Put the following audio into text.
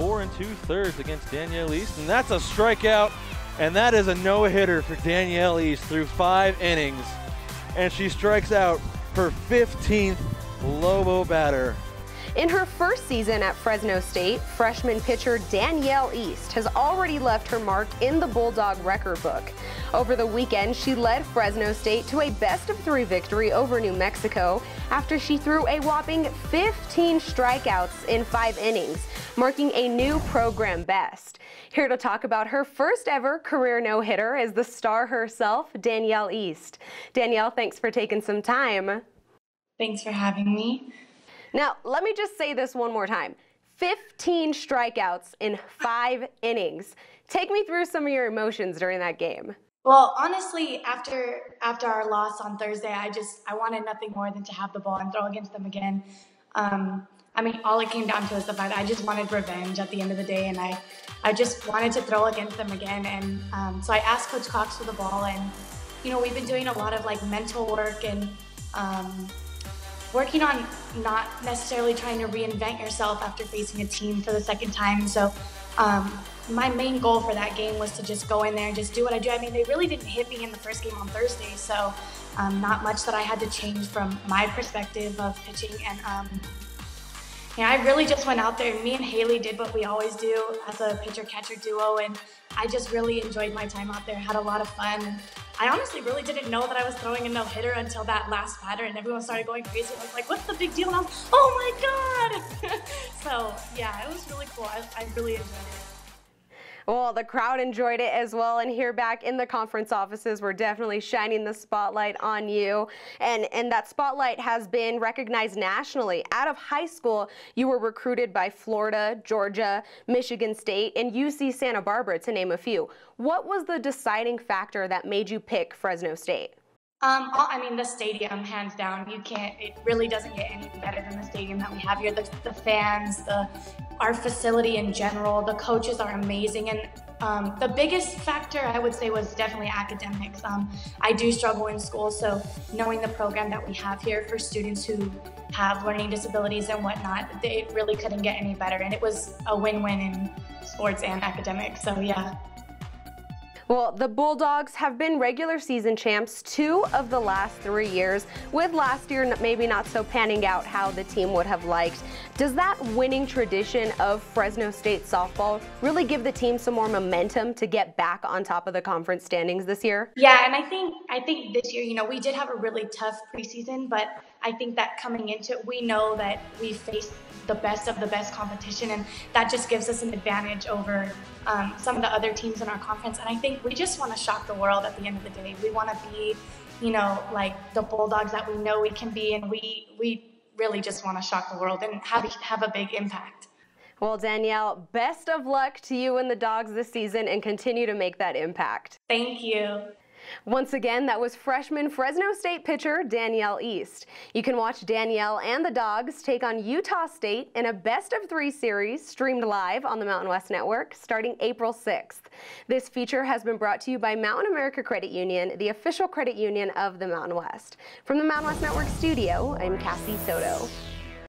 4 2/3 against Danielle East, and that's a strikeout, and that is a no-hitter for Danielle East through 5 innings, and she strikes out her 15th Lobo batter. In her first season at Fresno State, freshman pitcher Danielle East has already left her mark in the Bulldog record book. Over the weekend, she led Fresno State to a best-of-3 victory over New Mexico after she threw a whopping 15 strikeouts in 5 innings, marking a new program best. Here to talk about her first ever career no-hitter is the star herself, Danielle East. Danielle, thanks for taking some time. Thanks for having me. Now, let me just say this one more time. 15 strikeouts in 5 innings. Take me through some of your emotions during that game. Well, honestly, after our loss on Thursday, I wanted nothing more than to have the ball and throw against them again. I mean, all it came down to is the fact that I just wanted revenge at the end of the day, and I just wanted to throw against them again. And so I asked Coach Cox for the ball, and we've been doing a lot of mental work and working on not necessarily trying to reinvent yourself after facing a team for the second time. So my main goal for that game was to just go in there and just do what I do. I mean, they really didn't hit me in the first game on Thursday, so not much that I had to change from my perspective of pitching. And I really just went out there. Me and Haley did what we always do as a pitcher-catcher duo, and I just really enjoyed my time out there, had a lot of fun. And I honestly really didn't know that I was throwing a no-hitter until that last batter, and everyone started going crazy. I was like, what's the big deal? And I was, oh my God! So yeah, it was really cool. I really enjoyed it. Well, the crowd enjoyed it as well, and here back in the conference offices, we're definitely shining the spotlight on you. And that spotlight has been recognized nationally. Out of high school, you were recruited by Florida, Georgia, Michigan State, and UC Santa Barbara, to name a few. What was the deciding factor that made you pick Fresno State? I mean, the stadium, hands down. It really doesn't get any better than the stadium that we have here. The fans, our facility in general, the coaches are amazing. And the biggest factor, I would say, was definitely academics. I do struggle in school, so knowing the program that we have here for students who have learning disabilities and whatnot, it really couldn't get any better. And it was a win-win in sports and academics, so yeah. Well, the Bulldogs have been regular season champs 2 of the last 3 years, with last year maybe not so panning out how the team would have liked. Does that winning tradition of Fresno State softball really give the team some more momentum to get back on top of the conference standings this year? Yeah, and I think this year, we did have a really tough preseason, but I think that coming into it, we know that we faced the best of the best competition, and that just gives us an advantage over some of the other teams in our conference. And I think we just want to shock the world at the end of the day. We want to be, like the Bulldogs that we know we can be, and we really just want to shock the world and have a big impact. Well, Danielle, best of luck to you and the Dogs this season, and continue to make that impact. Thank you. Once again, that was freshman Fresno State pitcher Danielle East. You can watch Danielle and the Dogs take on Utah State in a best-of-3 series streamed live on the Mountain West Network starting April 6th. This feature has been brought to you by Mountain America Credit Union, the official credit union of the Mountain West. From the Mountain West Network studio, I'm Cassie Soto.